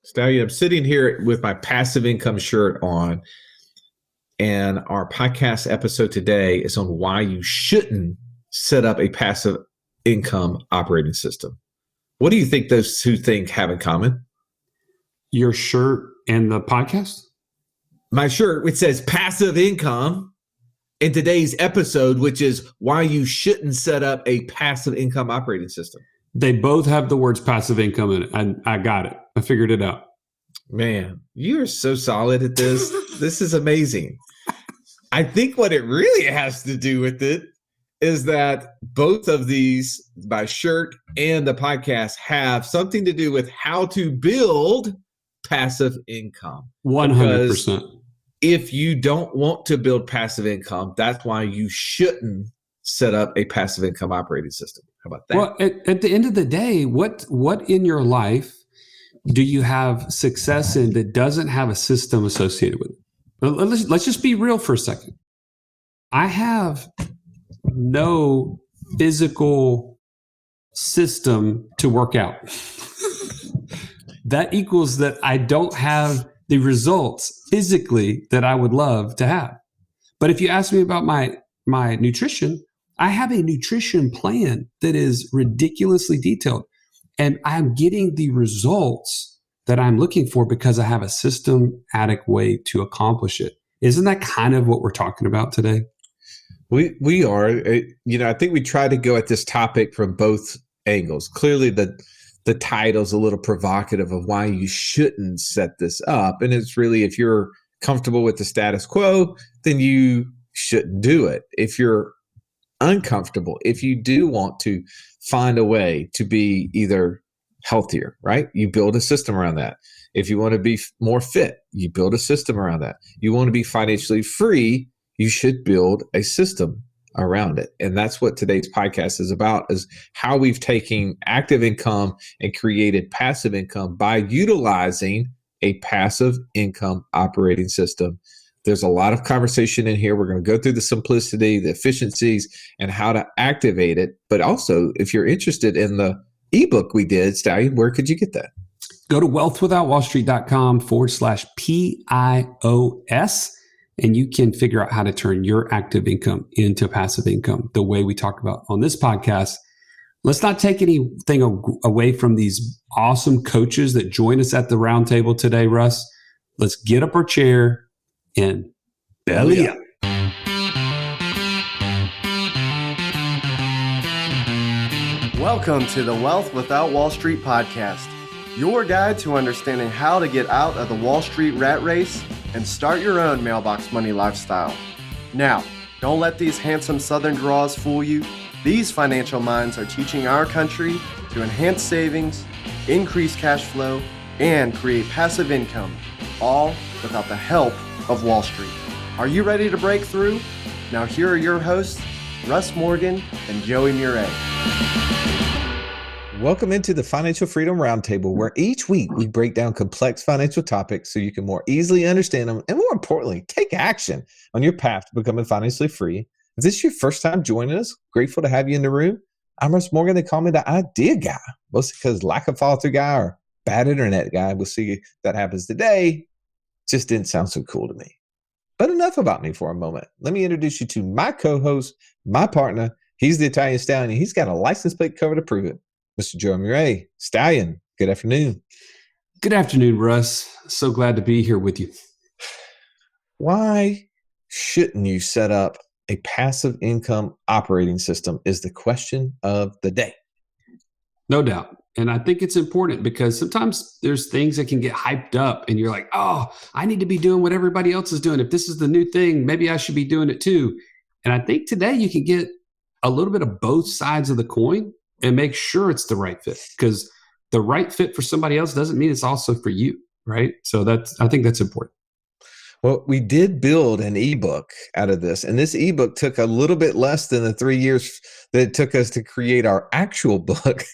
Stallion, I'm sitting here with my passive income shirt on, and our podcast episode today is on why you shouldn't set up a passive income operating system. What do you think those two things have in common? Your shirt and the podcast? My shirt, which says passive income, in today's episode, which is why you shouldn't set up a passive income operating system. They both have the words passive income in it. I got it. I figured it out. Man, you are so solid at this. This is amazing. I think what it really has to do with it is that both of these, my shirt and the podcast, have something to do with how to build passive income. 100%. If you don't want to build passive income, that's why you shouldn't set up a passive income operating system. How about that? Well, at the end of the day, what in your life do you have success in that doesn't have a system associated with it? Let's just be real for a second. I have no physical system to work out. That equals that I don't have the results physically that I would love to have. But if you ask me about my nutrition, I have a nutrition plan that is ridiculously detailed, and I'm getting the results that I'm looking for because I have a systematic way to accomplish it. Isn't that kind of what we're talking about today? We are. I think we try to go at this topic from both angles. Clearly, the title's a little provocative of why you shouldn't set this up. And it's really, if you're comfortable with the status quo, then you shouldn't do it. If you're uncomfortable, if you do want to find a way to be either healthier, right? You build a system around that. If you want to be more fit, you build a system around that. You want to be financially free, you should build a system around it. And that's what today's podcast is about, is how we've taken active income and created passive income by utilizing a passive income operating system. There's a lot of conversation in here. We're going to go through the simplicity, the efficiencies, and how to activate it. But also, if you're interested in the ebook we did, Stallion, where could you get that? Go to wealthwithoutwallstreet.com/PIOS, and you can figure out how to turn your active income into passive income the way we talk about on this podcast. Let's not take anything away from these awesome coaches that join us at the round table today, Russ. Let's get up our chair and belly up. Welcome to the Wealth Without Wall Street podcast, your guide to understanding how to get out of the Wall Street rat race and start your own mailbox money lifestyle. Now, don't let these handsome Southern draws fool you. These financial minds are teaching our country to enhance savings, increase cash flow, and create passive income, all without the help of Wall Street. Are you ready to break through? Now here are your hosts, Russ Morgan and Joey Murray. Welcome into the Financial Freedom Roundtable, where each week we break down complex financial topics so you can more easily understand them and, more importantly, take action on your path to becoming financially free. If this is your first time joining us, grateful to have you in the room. I'm Russ Morgan. They call me the idea guy, mostly because lack of follow-through guy or bad internet guy. We'll see if that happens today. Just didn't sound so cool to me. But enough about me for a moment. Let me introduce you to my co-host, my partner. He's the Italian Stallion. He's got a license plate cover to prove it. Mr. Joe Murray. Stallion, good afternoon. Good afternoon, Russ. So glad to be here with you. Why shouldn't you set up a passive income operating system is the question of the day. No doubt. And I think it's important because sometimes there's things that can get hyped up and you're like, oh, I need to be doing what everybody else is doing. If this is the new thing, maybe I should be doing it too. And I think today you can get a little bit of both sides of the coin and make sure it's the right fit, because the right fit for somebody else doesn't mean it's also for you, right? So I think that's important. Well, we did build an ebook out of this, and this ebook took a little bit less than the 3 years that it took us to create our actual book.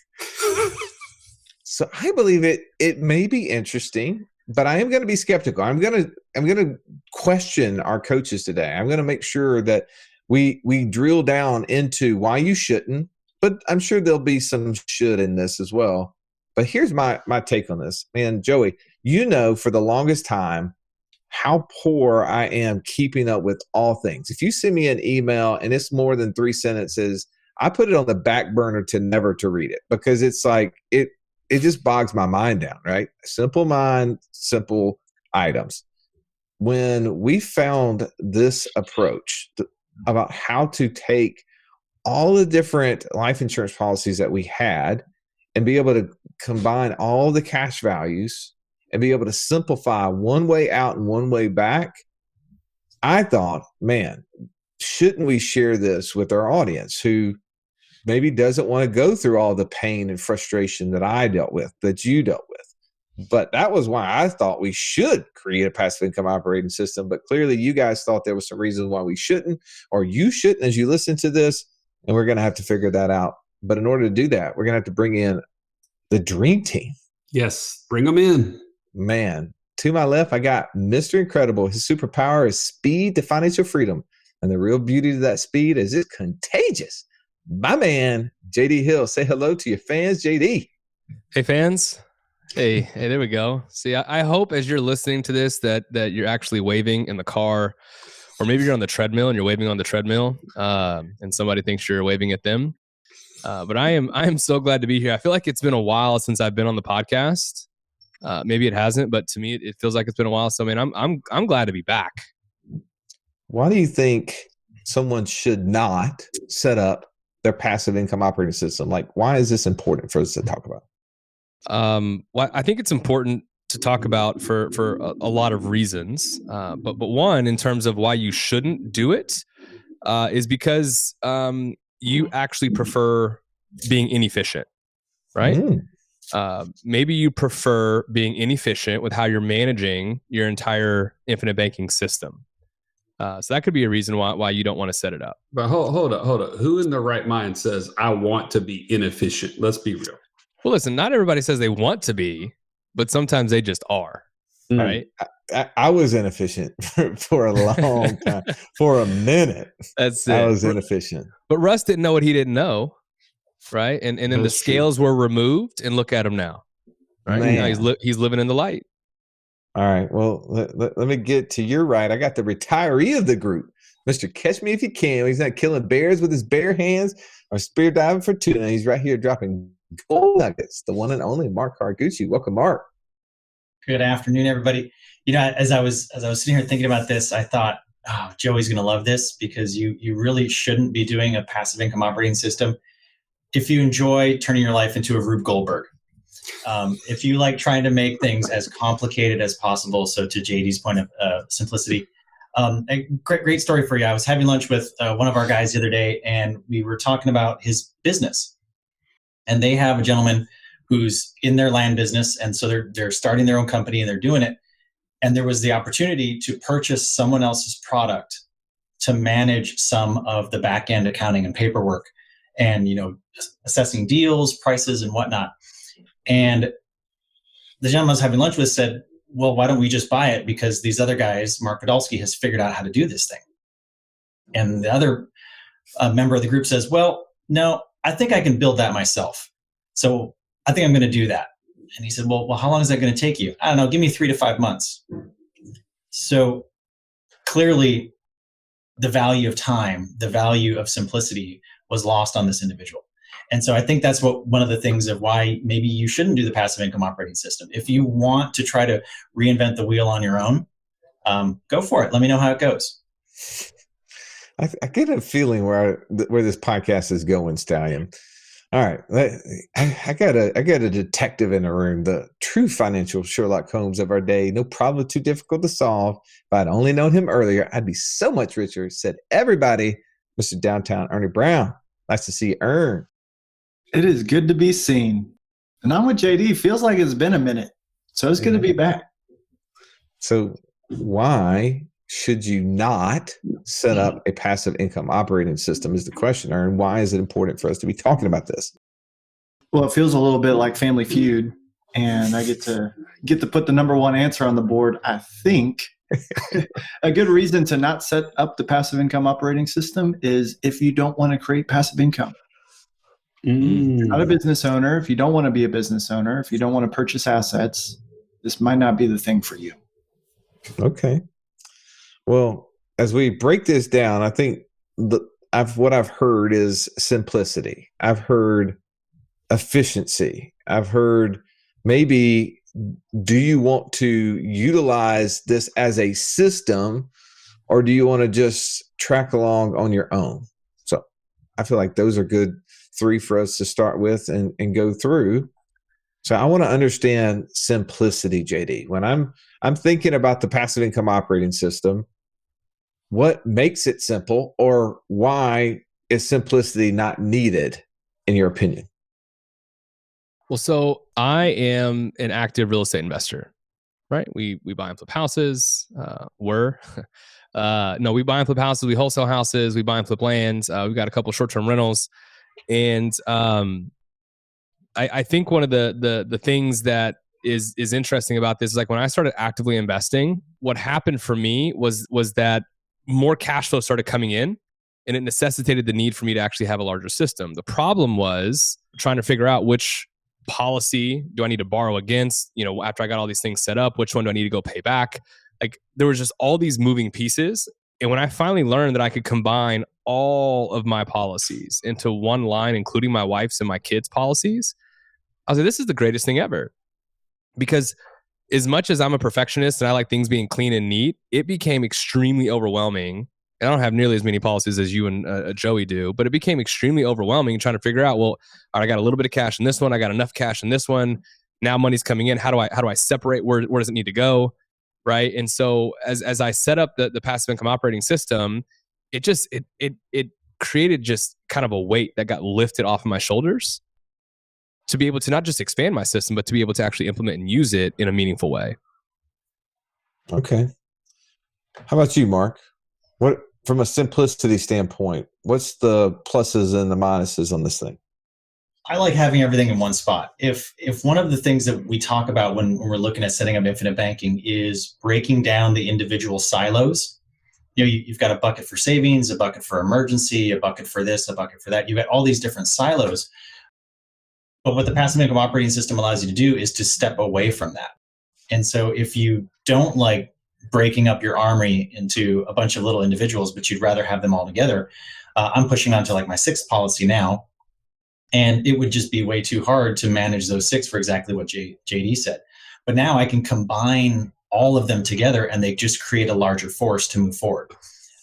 So I believe it may be interesting, but I am going to be skeptical. I'm going to question our coaches today. I'm going to make sure that we drill down into why you shouldn't, but I'm sure there'll be some should in this as well. But here's my take on this. Man, Joey, for the longest time, how poor I am keeping up with all things. If you send me an email and it's more than 3 sentences, I put it on the back burner to never to read it, because it's like, it just bogs my mind down, right? Simple mind, simple items. When we found this approach about how to take all the different life insurance policies that we had and be able to combine all the cash values and be able to simplify one way out and one way back, I thought, man, shouldn't we share this with our audience who maybe doesn't want to go through all the pain and frustration that I dealt with, that you dealt with? But that was why I thought we should create a passive income operating system. But clearly you guys thought there was some reasons why we shouldn't, or you shouldn't as you listen to this, and we're going to have to figure that out. But in order to do that, we're going to have to bring in the dream team. Yes, bring them in. Man, to my left, I got Mr. Incredible. His superpower is speed to financial freedom. And the real beauty of that speed is it's contagious. My man, JD Hill. Say hello to your fans, JD. Hey, fans. Hey, there we go. See, I hope as you're listening to this that you're actually waving in the car, or maybe you're on the treadmill and you're waving on the treadmill, and somebody thinks you're waving at them. But I am so glad to be here. I feel like it's been a while since I've been on the podcast. Maybe it hasn't, but to me, it feels like it's been a while. So, man, I'm glad to be back. Why do you think someone should not set up their passive income operating system? Like, why is this important for us to talk about? Well, I think it's important to talk about for a lot of reasons. But one, in terms of why you shouldn't do it, is because you actually prefer being inefficient, right? Maybe you prefer being inefficient with how you're managing your entire infinite banking system. So that could be a reason why you don't want to set it up. But hold up. Who in the right mind says, I want to be inefficient? Let's be real. Well, listen, not everybody says they want to be, but sometimes they just are, right? I was inefficient for a long time. For a minute, That's it. I was inefficient. But Russ didn't know what he didn't know, right? And then the scales were removed, and look at him now, right? Now he's living in the light. All right. Well, let me get to your right. I got the retiree of the group, Mr. Catch Me If You Can. He's not killing bears with his bare hands or spear diving for tuna. He's right here dropping gold nuggets. The one and only Mark Cargucci. Welcome, Mark. Good afternoon, everybody. As I was sitting here thinking about this, I thought, oh, Joey's going to love this, because you really shouldn't be doing a passive income operating system if you enjoy turning your life into a Rube Goldberg. If you like trying to make things as complicated as possible, so to JD's point of simplicity, a great story for you. I was having lunch with one of our guys the other day, and we were talking about his business. And they have a gentleman who's in their land business, and so they're starting their own company and they're doing it. And there was the opportunity to purchase someone else's product to manage some of the back end accounting and paperwork, and assessing deals, prices, and whatnot. And the gentleman I was having lunch with said, well, why don't we just buy it? Because these other guys, Mark Podolsky, has figured out how to do this thing. And the other member of the group says, well, no, I think I can build that myself. So I think I'm going to do that. And he said, well, how long is that going to take you? I don't know, give me 3 to 5 months. So clearly the value of time, the value of simplicity was lost on this individual. And so I think that's one of the things of why maybe you shouldn't do the passive income operating system. If you want to try to reinvent the wheel on your own, go for it. Let me know how it goes. I get a feeling where this podcast is going, Stallion. All right, I got a detective in the room, the true financial Sherlock Holmes of our day. No problem too difficult to solve. If I'd only known him earlier, I'd be so much richer. Said everybody, Mr. Downtown Ernie Brown. Nice to see you, Ern. It is good to be seen. And I'm with JD. Feels like it's been a minute. So it's good to be back. So why should you not set up a passive income operating system is the question, Ern. Why is it important for us to be talking about this? Well, it feels a little bit like Family Feud, and I get to put the number one answer on the board. I think a good reason to not set up the passive income operating system is if you don't want to create passive income. If you're not a business owner, if you don't want to be a business owner, if you don't want to purchase assets, this might not be the thing for you. Okay. Well, as we break this down, I think what I've heard is simplicity. I've heard efficiency. I've heard maybe, do you want to utilize this as a system, or do you want to just track along on your own? So I feel like those are good 3 for us to start with and go through. So I want to understand simplicity, JD. When I'm thinking about the passive income operating system, what makes it simple, or why is simplicity not needed in your opinion? Well, so I am an active real estate investor, right? We buy and flip houses. No, we buy and flip houses. We wholesale houses. We buy and flip lands. We've got a couple short-term rentals, and I think one of the things that is interesting about this is, like, when I started actively investing, what happened for me was that more cash flow started coming in, and it necessitated the need for me to actually have a larger system. The problem was trying to figure out which policy do I need to borrow against, after I got all these things set up, which one do I need to go pay back? Like, there was just all these moving pieces. And when I finally learned that I could combine all of my policies into one line, including my wife's and my kids' policies, I was like, this is the greatest thing ever. Because as much as I'm a perfectionist and I like things being clean and neat, it became extremely overwhelming. And I don't have nearly as many policies as you and Joey do, but it became extremely overwhelming trying to figure out, well, all right, I got a little bit of cash in this one. I got enough cash in this one. Now money's coming in. How do I separate? Where does it need to go? Right. And so as I set up the passive income operating system, it created just kind of a weight that got lifted off of my shoulders to be able to not just expand my system, but to be able to actually implement and use it in a meaningful way. Okay. How about you, Mark? What, from a simplicity standpoint, what's the pluses and the minuses on this thing? I like having everything in one spot. If one of the things that we talk about when we're looking at setting up infinite banking is breaking down the individual silos, you've got a bucket for savings, a bucket for emergency, a bucket for this, a bucket for that. You've got all these different silos. But what the passive income operating system allows you to do is to step away from that. And so if you don't like breaking up your armory into a bunch of little individuals, but you'd rather have them all together, I'm pushing on to like my 6th policy now. And it would just be way too hard to manage those 6 for exactly what JD said. But now I can combine all of them together and they just create a larger force to move forward.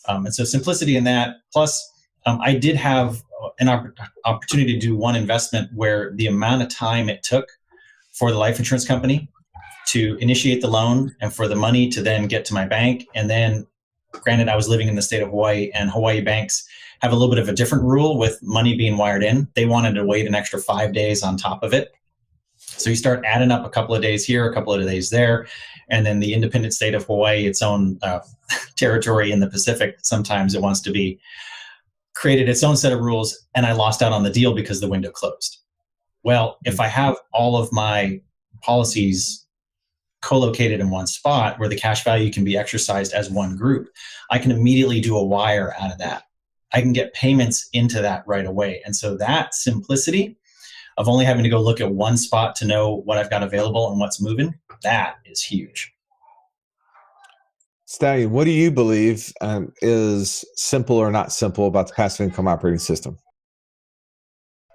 And so simplicity in that. Plus, I did have an opportunity to do one investment where the amount of time it took for the life insurance company to initiate the loan and for the money to then get to my bank. And then, granted, I was living in the state of Hawaii, and Hawaii banks have a little bit of a different rule with money being wired in. They wanted to wait an extra 5 days on top of it. So you start adding up a couple of days here, a couple of days there. And then the independent state of Hawaii, its own territory in the Pacific, sometimes it wants to be, created its own set of rules. And I lost out on the deal because the window closed. Well, if I have all of my policies co-located in one spot where the cash value can be exercised as one group, I can immediately do a wire out of that. I can get payments into that right away. And so that simplicity of only having to go look at one spot to know what I've got available and what's moving, that is huge. Stallion, what do you believe is simple or not simple about the passive income operating system?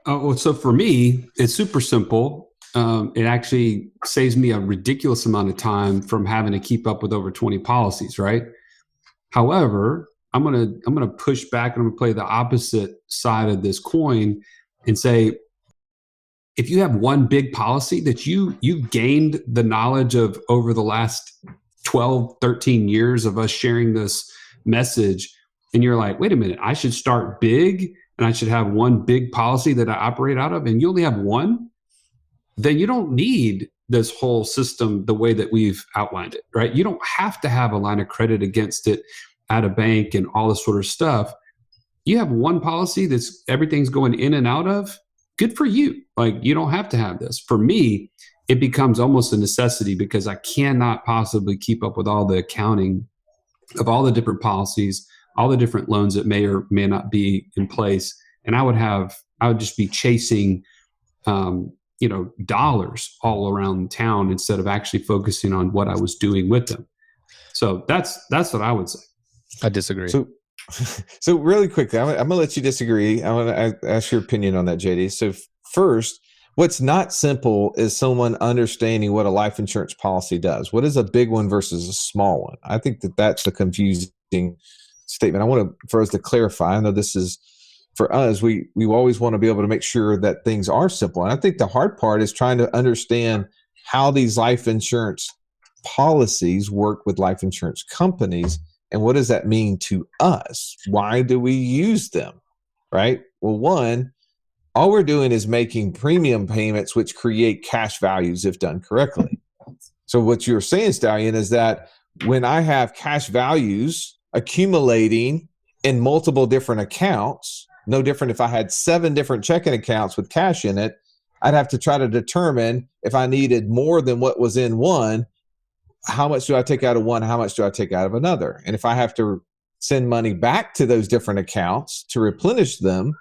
So for me, it's super simple. It actually saves me a ridiculous amount of time from having to keep up with over 20 policies, right? However, I'm gonna push back and I'm gonna play the opposite side of this coin and say, if you have one big policy that you've gained the knowledge of over the last 12, 13 years of us sharing this message, and you're like, wait a minute, I should start big and I should have one big policy that I operate out of, and you only have one, then you don't need this whole system the way that we've outlined it, right? You don't have to have a line of credit against it at a bank and all this sort of stuff. You have one policy that's everything's going in and out of, good for you. Like, you don't have to have this. For me, it becomes almost a necessity because I cannot possibly keep up with all the accounting of all the different policies, all the different loans that may or may not be in place. And I would just be chasing dollars all around town instead of actually focusing on what I was doing with them. So that's what I would say. I disagree. So really quickly, I'm going to let you disagree. I want to ask your opinion on that, JD. So first, what's not simple is someone understanding what a life insurance policy does. What is a big one versus a small one? I think that's the confusing statement. I want for us to clarify. I know this is, for us, we always want to be able to make sure that things are simple. And I think the hard part is trying to understand how these life insurance policies work with life insurance companies. And what does that mean to us? Why do we use them? Right? Well, one, all we're doing is making premium payments, which create cash values if done correctly. So what you're saying, Stallion, is that when I have cash values accumulating in multiple different accounts, no different if I had 7 different checking accounts with cash in it, I'd have to try to determine if I needed more than what was in one, how much do I take out of one? How much do I take out of another? And if I have to send money back to those different accounts to replenish them,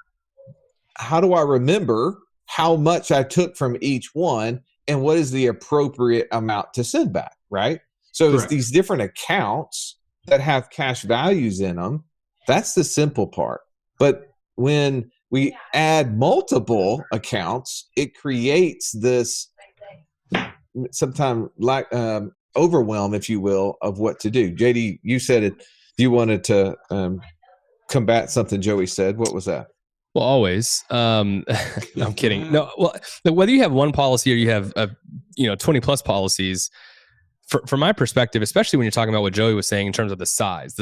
how do I remember how much I took from each one and what is the appropriate amount to send back, right? So it's these different accounts that have cash values in them. That's the simple part. But when we add multiple accounts, it creates this sometimes like overwhelm, if you will, of what to do. JD, you said it. You wanted to combat something Joey said. What was that? Well, always. No, I'm kidding. No, well, whether you have one policy or you have 20 plus policies, from my perspective, especially when you're talking about what Joey was saying in terms of the size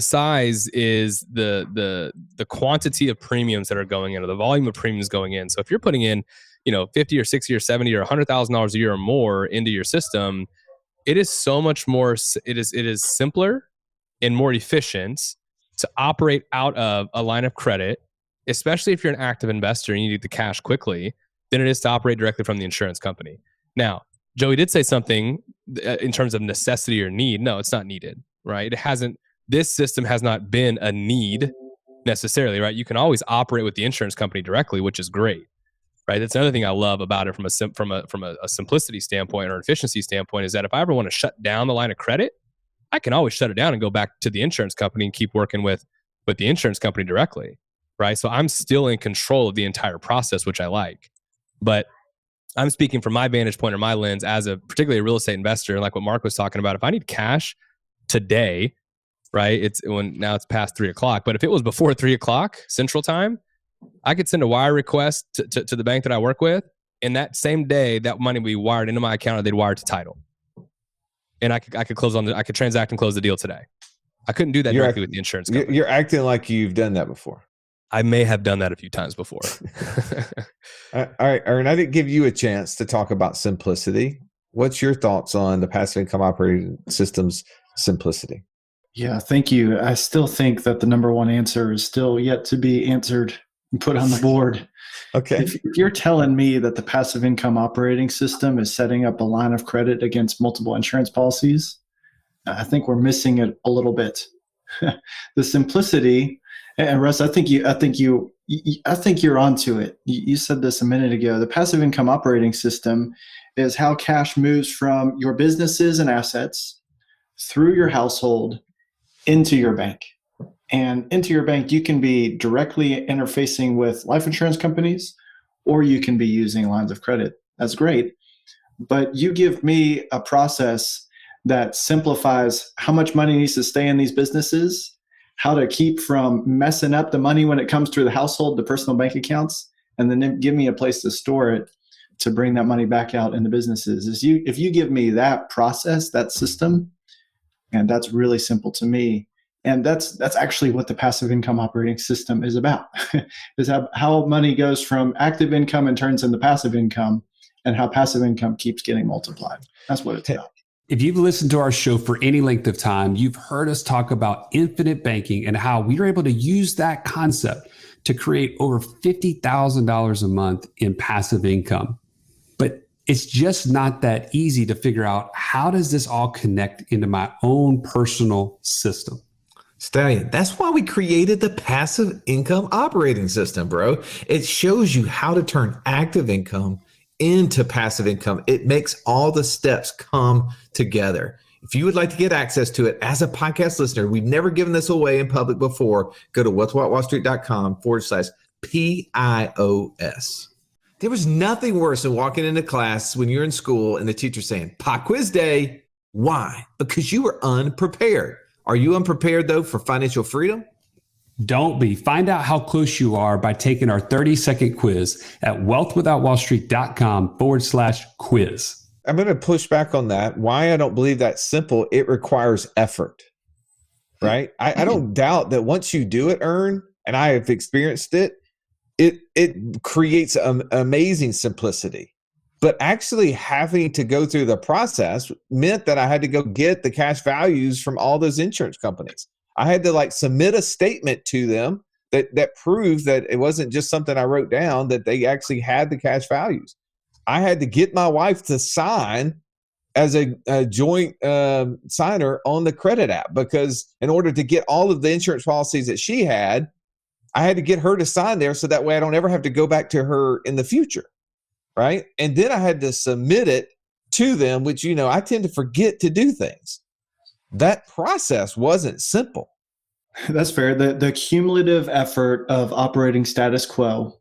is the quantity of premiums that are going in, or the volume of premiums going in. So if you're putting in, 50 or 60 or 70 or $100,000 a year or more into your system, it is so much more. It is simpler and more efficient to operate out of a line of credit, especially if you're an active investor and you need the cash quickly, than it is to operate directly from the insurance company. Now, Joey did say something in terms of necessity or need. No, it's not needed, right? This system has not been a need necessarily, right? You can always operate with the insurance company directly, which is great, right? That's another thing I love about it from a simplicity standpoint or efficiency standpoint, is that if I ever want to shut down the line of credit, I can always shut it down and go back to the insurance company and keep working with the insurance company directly, right? So I'm still in control of the entire process, which I like. But I'm speaking from my vantage point or my lens as particularly a real estate investor, and like what Mark was talking about. If I need cash today, right? Now it's past 3:00, but if it was before 3:00 Central Time, I could send a wire request to the bank that I work with, and that same day that money would be wired into my account, or they'd wire it to title, and I could transact and close the deal today. I couldn't do that directly with the insurance company. You're acting like you've done that before. I may have done that a few times before. All right, Aaron, I didn't give you a chance to talk about simplicity. What's your thoughts on the passive income operating system's simplicity? Yeah, thank you. I still think that the number one answer is still yet to be answered and put on the board. Okay. If you're telling me that the passive income operating system is setting up a line of credit against multiple insurance policies, I think we're missing it a little bit. The simplicity, and Russ, I think you're onto it. You said this a minute ago. The passive income operating system is how cash moves from your businesses and assets through your household into your bank. And into your bank, you can be directly interfacing with life insurance companies, or you can be using lines of credit. That's great. But you give me a process that simplifies how much money needs to stay in these businesses, how to keep from messing up the money when it comes through the household, the personal bank accounts, and then give me a place to store it to bring that money back out into businesses. If you give me that process, that system, and that's really simple to me. And that's actually what the passive income operating system is about, is how money goes from active income and turns into passive income, and how passive income keeps getting multiplied. That's what it's about. If you've listened to our show for any length of time, you've heard us talk about infinite banking and how we are able to use that concept to create over $50,000 a month in passive income. But it's just not that easy to figure out, how does this all connect into my own personal system? Stallion, that's why we created the passive income operating system, bro. It shows you how to turn active income into passive income. It makes all the steps come together. If you would like to get access to it as a podcast listener, we've never given this away in public before. Go to wealthwithoutwallstreet.com/PIOS. There was nothing worse than walking into class when you're in school and the teacher saying, Pop Quiz Day. Why? Because you were unprepared. Are you unprepared, though, for financial freedom? Don't be. Find out how close you are by taking our 30-second quiz at wealthwithoutwallstreet.com/quiz. I'm going to push back on that. Why I don't believe that's simple. It requires effort, right? I don't doubt that once you do it, and I have experienced it, it creates amazing simplicity. But actually having to go through the process meant that I had to go get the cash values from all those insurance companies. I had to submit a statement to them that proved that it wasn't just something I wrote down, that they actually had the cash values. I had to get my wife to sign as a joint signer on the credit app, because in order to get all of the insurance policies that she had, I had to get her to sign there so that way I don't ever have to go back to her in the future, right? And then I had to submit it to them, which, I tend to forget to do things. That process wasn't simple. That's fair. The cumulative effort of operating status quo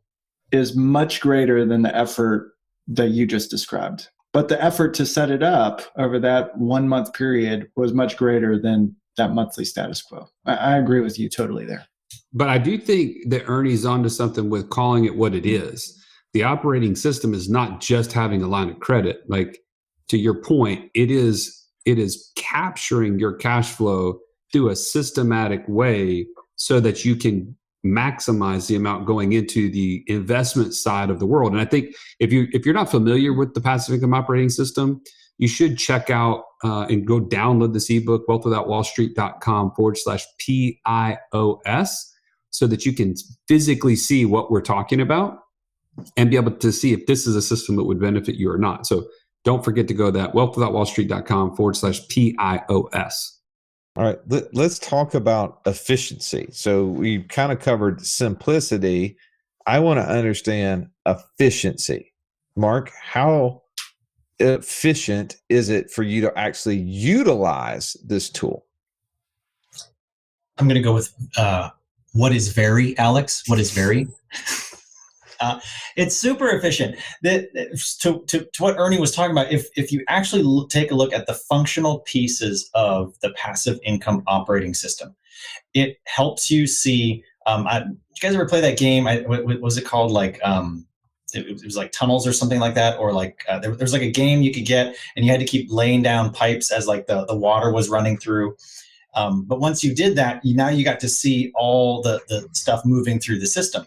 is much greater than the effort that you just described. But the effort to set it up over that 1 month period was much greater than that monthly status quo. I agree with you totally there. But I do think that Ernie's onto something with calling it what it is. The operating system is not just having a line of credit. Like, to your point, it is capturing your cash flow through a systematic way so that you can maximize the amount going into the investment side of the world. And I think if you're not familiar with the passive income operating system, you should check out and go download this ebook, wealthwithoutwallstreet.com/PIOS, so that you can physically see what we're talking about and be able to see if this is a system that would benefit you or not. So don't forget to go to that wealthwithoutwallstreet.com/PIOS. All right, let's talk about efficiency. So we kind of covered simplicity. I want to understand efficiency. Mark, how efficient is it for you to actually utilize this tool? I'm going to go with what is very, Alex? What is very? It's super efficient. To what Ernie was talking about, if you actually take a look at the functional pieces of the passive income operating system, it helps you see. Did you guys ever play that game? What was it called? It was like Tunnels or something like that, or there was a game you could get, and you had to keep laying down pipes as the water was running through. But once you did that, now you got to see all the stuff moving through the system.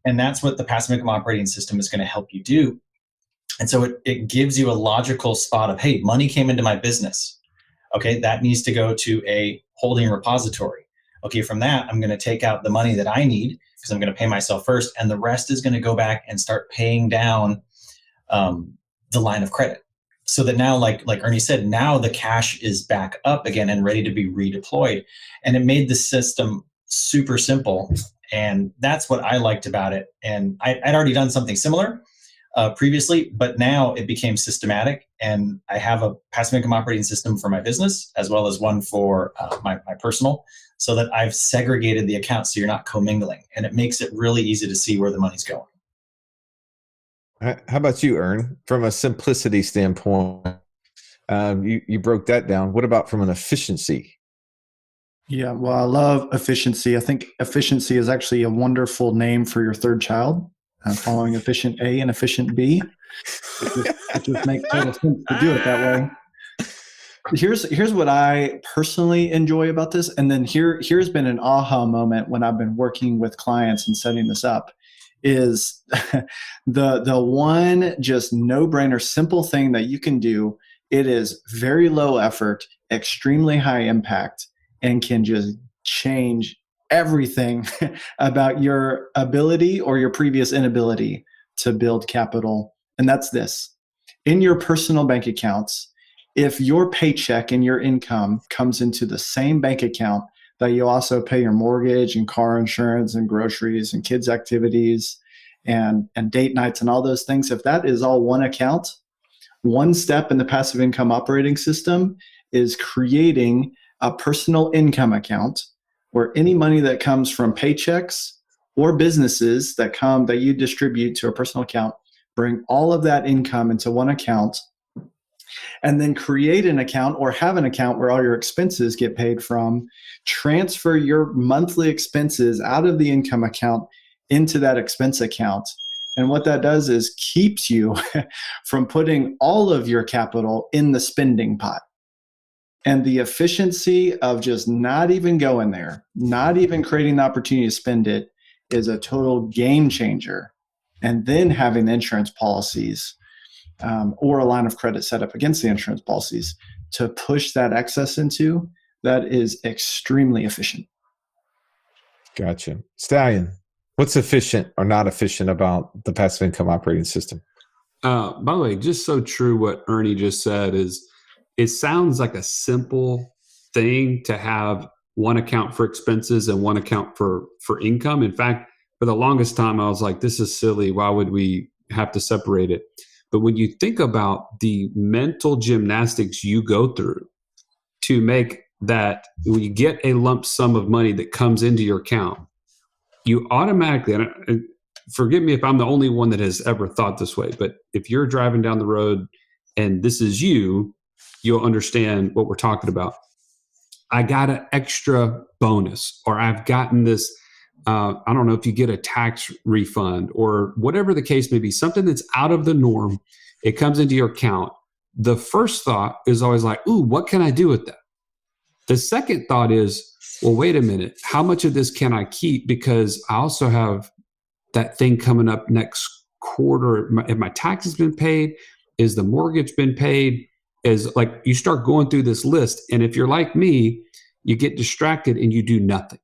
And that's what the passive income operating system is going to help you do. And so it gives you a logical spot of, hey, money came into my business. Okay, that needs to go to a holding repository. Okay, from that, I'm going to take out the money that I need because I'm going to pay myself first. And the rest is going to go back and start paying down the line of credit. So that now, like Ernie said, now the cash is back up again and ready to be redeployed. And it made the system super simple. And that's what I liked about it. And I'd already done something similar previously, but now it became systematic. And I have a passive income operating system for my business, as well as one for my personal, so that I've segregated the accounts so you're not commingling. And it makes it really easy to see where the money's going. How about you, Ern? From a simplicity standpoint, you broke that down. What about from an efficiency? Yeah, well, I love efficiency. I think efficiency is actually a wonderful name for your third child, following efficient A and efficient B. It just makes total sense to do it that way. Here's what I personally enjoy about this, and then here's been an aha moment when I've been working with clients and setting this up, is the one just no-brainer simple thing that you can do. It is very low effort, extremely high impact, and can just change everything about your ability or your previous inability to build capital. And that's this. In your personal bank accounts, if your paycheck and your income comes into the same bank account that you also pay your mortgage and car insurance and groceries and kids' activities and date nights and all those things, if that is all one account, one step in the passive income operating system is creating a personal income account where any money that comes from paychecks or businesses that you distribute to a personal account, bring all of that income into one account, and then create an account or have an account where all your expenses get paid from. Transfer your monthly expenses out of the income account into that expense account. And what that does is keeps you from putting all of your capital in the spending pot. And the efficiency of just not even going there, not even creating the opportunity to spend it, is a total game changer. And then having the insurance policies or a line of credit set up against the insurance policies to push that excess into, that is extremely efficient. Gotcha. Stallion, what's efficient or not efficient about the passive income operating system? By the way, just so true what Ernie just said is, it sounds like a simple thing to have one account for expenses and one account for income. In fact, for the longest time, I was like, this is silly. Why would we have to separate it? But when you think about the mental gymnastics you go through to make that, when you get a lump sum of money that comes into your account, you automatically, and forgive me if I'm the only one that has ever thought this way, but if you're driving down the road and this is you'll understand what we're talking about. I got an extra bonus, or I've gotten this, I don't know if you get a tax refund or whatever the case may be, something that's out of the norm. It comes into your account. The first thought is always like, ooh, what can I do with that? The second thought is, well, wait a minute. How much of this can I keep? Because I also have that thing coming up next quarter. Have my taxes been paid? Is the mortgage been paid? Is like, you start going through this list. And if you're like me, you get distracted and you do nothing.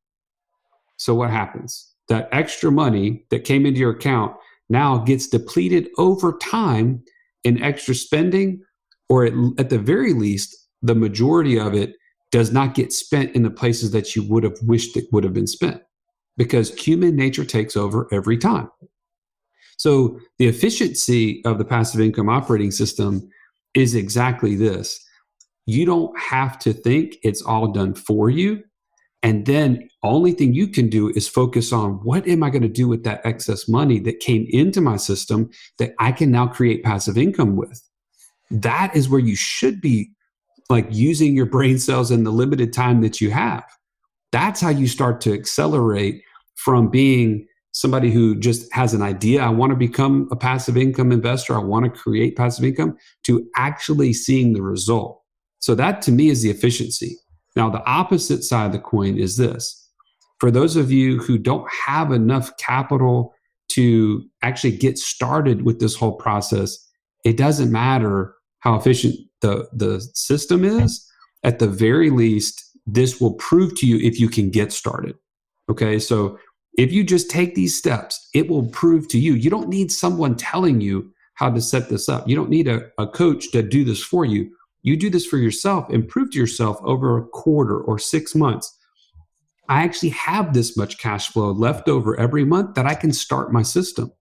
So what happens? That extra money that came into your account now gets depleted over time in extra spending, or at the very least, the majority of it does not get spent in the places that you would have wished it would have been spent, because human nature takes over every time. So the efficiency of the passive income operating system is exactly this. You don't have to think, it's all done for you. And then only thing you can do is focus on, what am I going to do with that excess money that came into my system that I can now create passive income with? That is where you should be, like, using your brain cells in the limited time that you have. That's how you start to accelerate from being somebody who just has an idea, I want to become a passive income investor, I want to create passive income, to actually seeing the result. So that, to me, is the efficiency. Now, the opposite side of the coin is this. For those of you who don't have enough capital to actually get started with this whole process, it doesn't matter how efficient the system is. At the very least, this will prove to you if you can get started. Okay, so if you just take these steps, it will prove to you. You don't need someone telling you how to set this up. You don't need a coach to do this for you. You do this for yourself and prove to yourself over a quarter or 6 months, I actually have this much cash flow left over every month that I can start my system.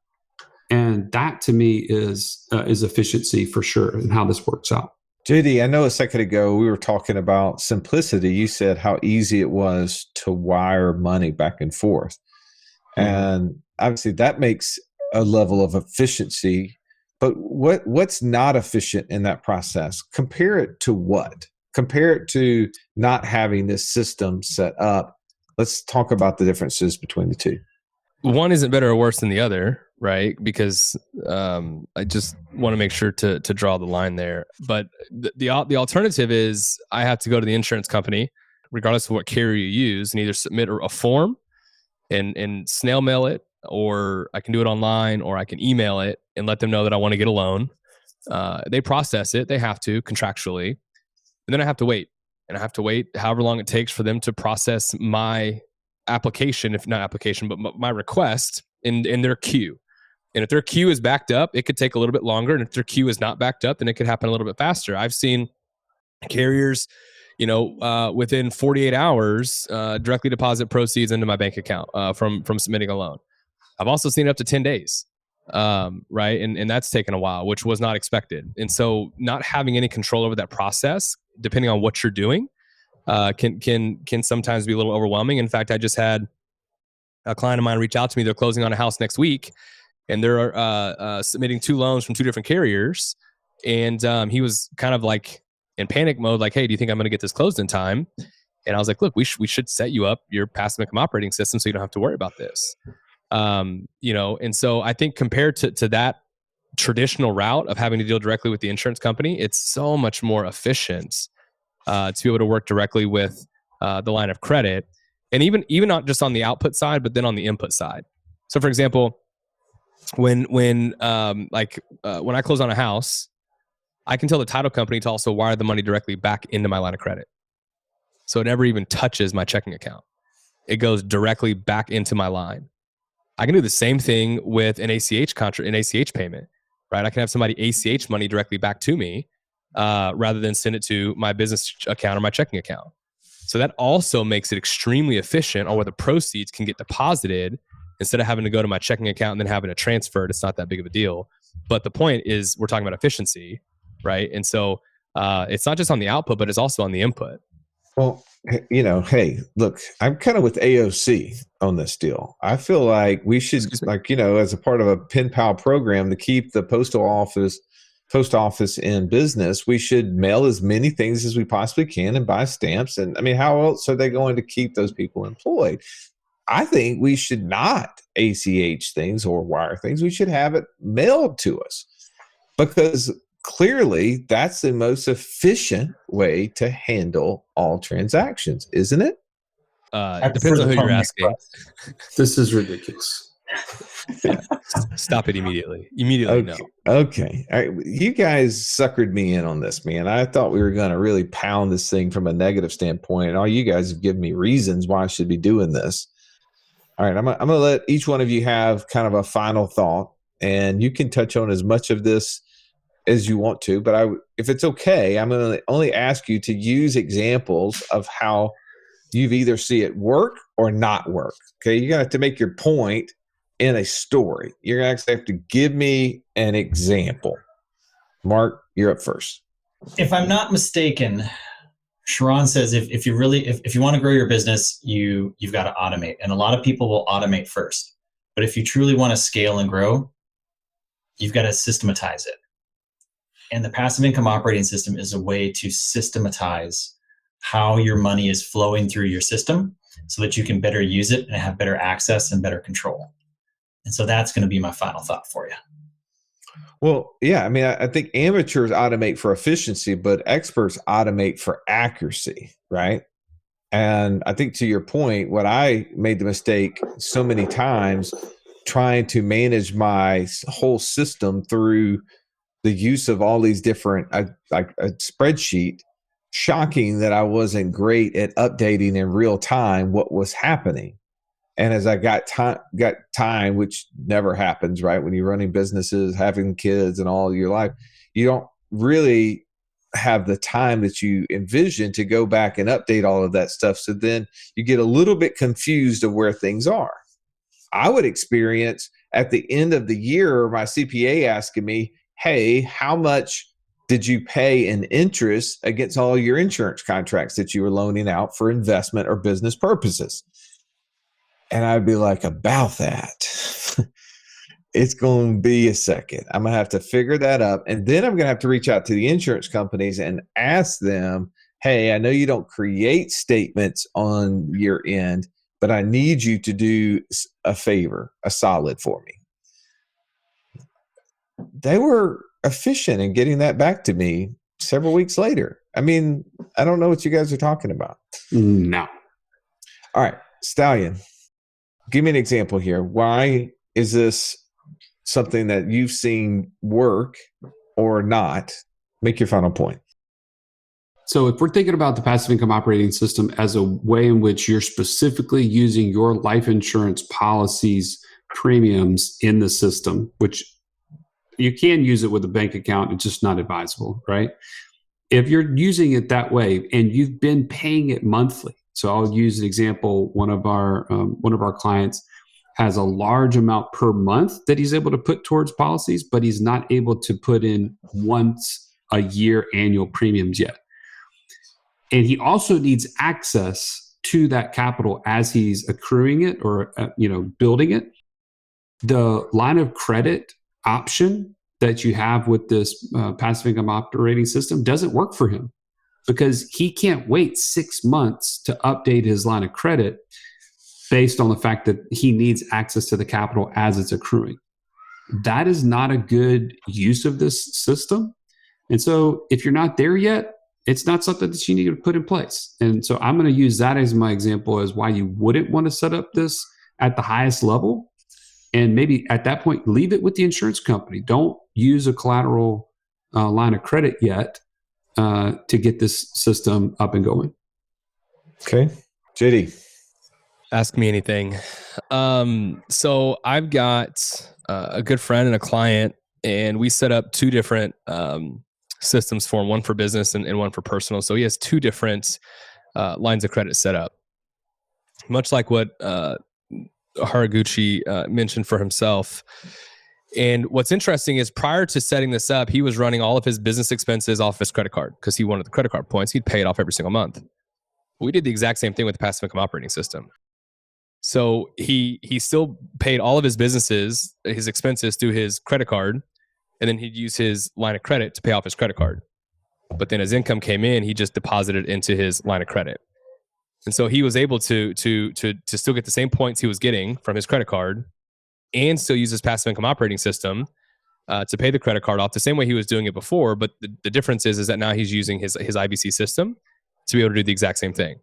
And that, to me, is efficiency for sure, and how this works out. JD, I know a second ago we were talking about simplicity. You said how easy it was to wire money back and forth. And obviously that makes a level of efficiency. But what's not efficient in that process? Compare it to what? Compare it to not having this system set up. Let's talk about the differences between the two. One isn't better or worse than the other, right? Because I just want to make sure to draw the line there. But the alternative is, I have to go to the insurance company, regardless of what carrier you use, and either submit a form and snail mail it, or I can do it online, or I can email it and let them know that I want to get a loan. They process it. They have to contractually. And then I have to wait. And I have to wait however long it takes for them to process my application, if not application, but my request in their queue. And if their queue is backed up, it could take a little bit longer. And if their queue is not backed up, then it could happen a little bit faster. I've seen carriers, within 48 hours, directly deposit proceeds into my bank account from submitting a loan. I've also seen it up to 10 days. right? And that's taken a while, which was not expected. And so not having any control over that process, depending on what you're doing, can sometimes be a little overwhelming. In fact, I just had a client of mine reach out to me. They're closing on a house next week, and they're submitting 2 loans from 2 different carriers. And he was kind of like in panic mode, like, hey, do you think I'm going to get this closed in time? And I was like, look, we should set you up your passive income operating system so you don't have to worry about this. And so I think compared to that traditional route of having to deal directly with the insurance company, it's so much more efficient to be able to work directly with the line of credit, and even not just on the output side, but then on the input side. So, for example, when I close on a house, I can tell the title company to also wire the money directly back into my line of credit, so it never even touches my checking account. It goes directly back into my line. I can do the same thing with an ACH an ACH payment, right? I can have somebody ACH money directly back to me rather than send it to my business account or my checking account. So that also makes it extremely efficient on where the proceeds can get deposited instead of having to go to my checking account and then having it transferred. It's not that big of a deal. But the point is, we're talking about efficiency, right? And so it's not just on the output, but it's also on the input. Well, hey, look, I'm kind of with AOC on this deal. I feel like we should, as a part of a pen pal program to keep the post office in business, we should mail as many things as we possibly can and buy stamps. And I mean, how else are they going to keep those people employed? I think we should not ACH things or wire things. We should have it mailed to us, because clearly that's the most efficient way to handle all transactions, isn't it? It Depends on who you're asking. This is ridiculous. Stop it immediately. Immediately, no. Okay. All right. You guys suckered me in on this, man. I thought we were going to really pound this thing from a negative standpoint, and all you guys have given me reasons why I should be doing this. All right. I'm going to let each one of you have kind of a final thought, and you can touch on as much of this as you want to, but if it's okay, I'm going to only ask you to use examples of how you've either see it work or not work. Okay. You're going to have to make your point in a story. You're going to actually have to give me an example. Mark, you're up first. If I'm not mistaken, Sharon says if you want to grow your business, you've got to automate. And a lot of people will automate first. But if you truly want to scale and grow, you've got to systematize it. And the passive income operating system is a way to systematize how your money is flowing through your system so that you can better use it and have better access and better control. And so that's going to be my final thought for you. Well, yeah, I mean, I think amateurs automate for efficiency, but experts automate for accuracy, right? And I think to your point, what I made the mistake so many times trying to manage my whole system through the use of all these different, like a spreadsheet, shocking that I wasn't great at updating in real time what was happening. And as I got time, which never happens, right? When you're running businesses, having kids and all your life, you don't really have the time that you envision to go back and update all of that stuff. So then you get a little bit confused of where things are. I would experience at the end of the year, my CPA asking me, hey, how much did you pay in interest against all your insurance contracts that you were loaning out for investment or business purposes? And I'd be like, about that. It's going to be a second. I'm going to have to figure that up. And then I'm going to have to reach out to the insurance companies and ask them, hey, I know you don't create statements on your end, but I need you to do a favor, a solid for me. They were efficient in getting that back to me several weeks later. I mean, I don't know what you guys are talking about. No. All right, Stallion, give me an example here. Why is this something that you've seen work or not? Make your final point. So if we're thinking about the passive income operating system as a way in which you're specifically using your life insurance policies premiums in the system, which you can use it with a bank account, it's just not advisable, right? If you're using it that way and you've been paying it monthly, so I'll use an example. One of our clients has a large amount per month that he's able to put towards policies, but he's not able to put in once a year annual premiums yet. And he also needs access to that capital as he's accruing it or building it. The line of credit option that you have with this passive income operating system doesn't work for him because he can't wait 6 months to update his line of credit based on the fact that he needs access to the capital as it's accruing. That is not a good use of this system. And so if you're not there yet, it's not something that you need to put in place. And so I'm going to use that as my example as why you wouldn't want to set up this at the highest level. And maybe at that point, leave it with the insurance company. Don't use a collateral line of credit yet to get this system up and going. Okay. JD. Ask me anything. So I've got a good friend and a client, and we set up two different systems for him, one for business and one for personal. So he has two different lines of credit set up. Much like what Haraguchi mentioned for himself. And what's interesting is prior to setting this up, he was running all of his business expenses off his credit card because he wanted the credit card points. He'd pay it off every single month. We did the exact same thing with the passive income operating system. So he still paid all of his expenses through his credit card, and then he'd use his line of credit to pay off his credit card. But then as income came in, he just deposited into his line of credit. And so he was able to still get the same points he was getting from his credit card and still use his passive income operating system to pay the credit card off the same way he was doing it before. But the difference is that now he's using his IBC system to be able to do the exact same thing.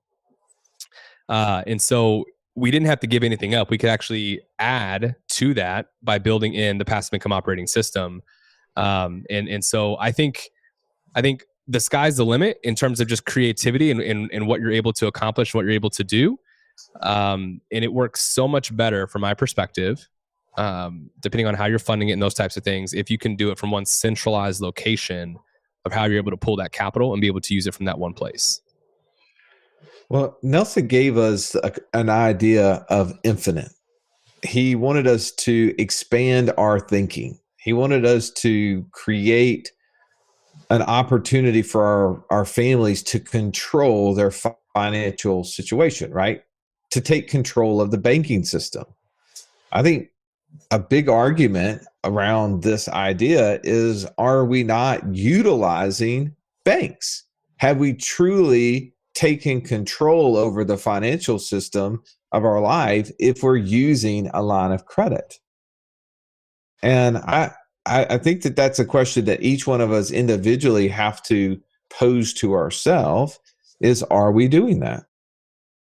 And so we didn't have to give anything up. We could actually add to that by building in the passive income operating system. And so I think the sky's the limit in terms of just creativity and what you're able to accomplish, what you're able to do. And it works so much better from my perspective, depending on how you're funding it and those types of things, if you can do it from one centralized location of how you're able to pull that capital and be able to use it from that one place. Well, Nelson gave us an idea of infinite. He wanted us to expand our thinking. He wanted us to create an opportunity for our families to control their financial situation, right? To take control of the banking system. I think a big argument around this idea is, are we not utilizing banks? Have we truly taken control over the financial system of our life if we're using a line of credit? And I think that that's a question that each one of us individually have to pose to ourselves is, are we doing that?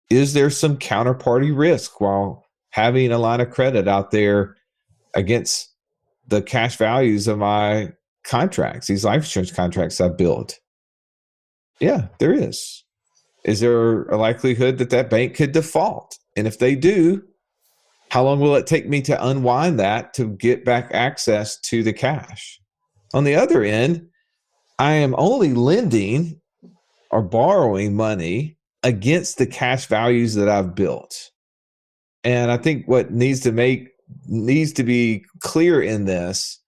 Is there some counterparty risk while having a line of credit out there against the cash values of my contracts, these life insurance contracts I built? Yeah, there is. Is there a likelihood that that bank could default? And if they do, how long will it take me to unwind that to get back access to the cash? On the other end, I am only lending or borrowing money against the cash values that I've built. And I think what needs to be clear in this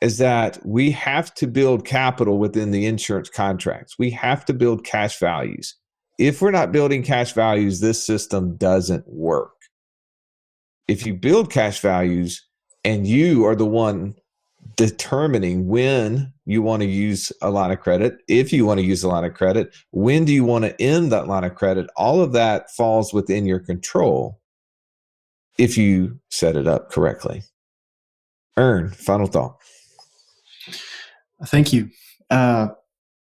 is that we have to build capital within the insurance contracts. We have to build cash values. If we're not building cash values, this system doesn't work. If you build cash values and you are the one determining when you want to use a line of credit, if you want to use a line of credit, when do you want to end that line of credit, all of that falls within your control if you set it up correctly. Ern, final thought. Thank you. Well,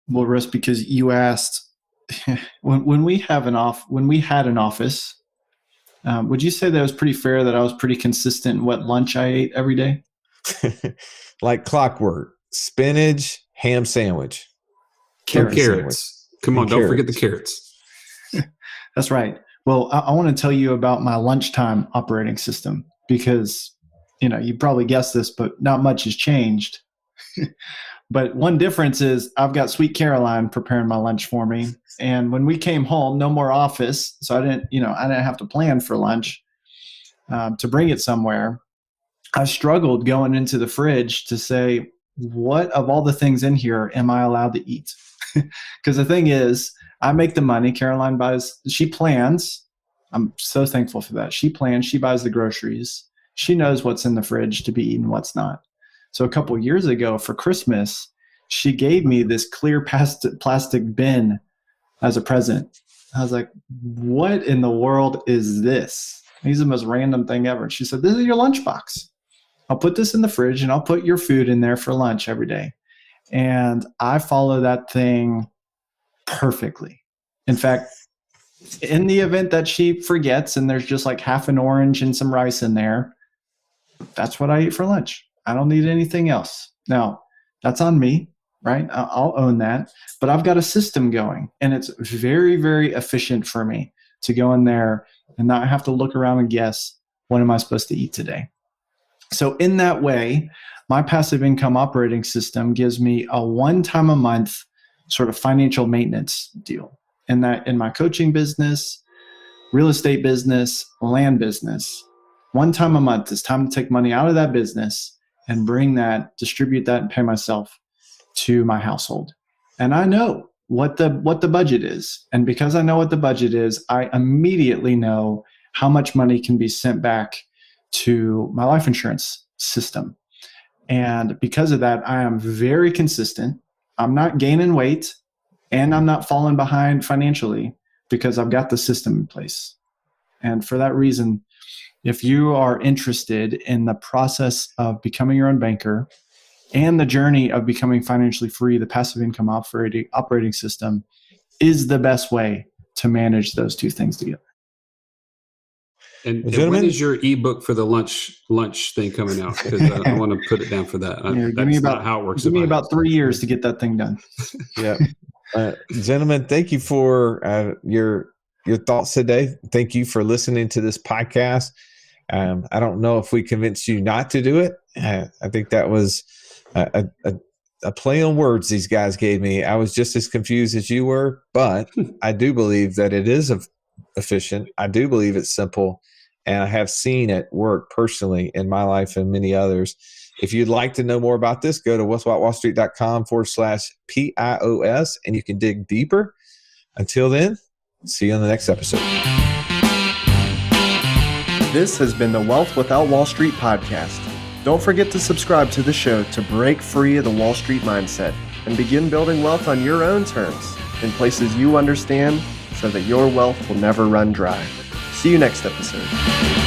Russ, because you asked, when we had an office, would you say that it was pretty fair that I was pretty consistent in what lunch I ate every day? Like clockwork, spinach, ham sandwich. Carrots. Sandwich. Come on, And don't forget the carrots. carrots. That's right. Well, I want to tell you about my lunchtime operating system because, you probably guessed this, but not much has changed. But one difference is I've got Sweet Caroline preparing my lunch for me. And when we came home, no more office. So I didn't have to plan for lunch. to bring it somewhere, I struggled going into the fridge to say, what of all the things in here am I allowed to eat? Because the thing is, I make the money. Caroline buys, she plans. I'm so thankful for that. She plans, she buys the groceries. She knows what's in the fridge to be eaten, what's not. So a couple of years ago for Christmas, she gave me this clear plastic bin as a present. I was like, what in the world is this? This is the most random thing ever. She said, this is your lunchbox. I'll put this in the fridge and I'll put your food in there for lunch every day. And I follow that thing perfectly. In fact, in the event that she forgets and there's just like half an orange and some rice in there, that's what I eat for lunch. I don't need anything else. Now, that's on me, right? I'll own that. But I've got a system going, and it's very, very efficient for me to go in there and not have to look around and guess, what am I supposed to eat today? So in that way, my passive income operating system gives me a one-time a month sort of financial maintenance deal. And that in my coaching business, real estate business, land business, one time a month, it's time to take money out of that business and bring that, distribute that, and pay myself to my household. And I know what the budget is. And because I know what the budget is, I immediately know how much money can be sent back to my life insurance system. And because of that, I am very consistent. I'm not gaining weight and I'm not falling behind financially because I've got the system in place. And for that reason, if you are interested in the process of becoming your own banker and the journey of becoming financially free, the passive income operating system is the best way to manage those two things together. And when is your ebook for the lunch thing coming out? Because I want to put it down for that. Give me about how it works. Give me about 3 years to get that thing done. Yeah, gentlemen, thank you for your thoughts today. Thank you for listening to this podcast. I don't know if we convinced you not to do it. I think that was a play on words these guys gave me. I was just as confused as you were, but I do believe that it is efficient. I do believe it's simple, and I have seen it work personally in my life and many others. If you'd like to know more about this, go to wealthwithoutwallstreet.com/PIOS, and you can dig deeper. Until then, see you on the next episode. This has been the Wealth Without Wall Street podcast. Don't forget to subscribe to the show to break free of the Wall Street mindset and begin building wealth on your own terms in places you understand so that your wealth will never run dry. See you next episode.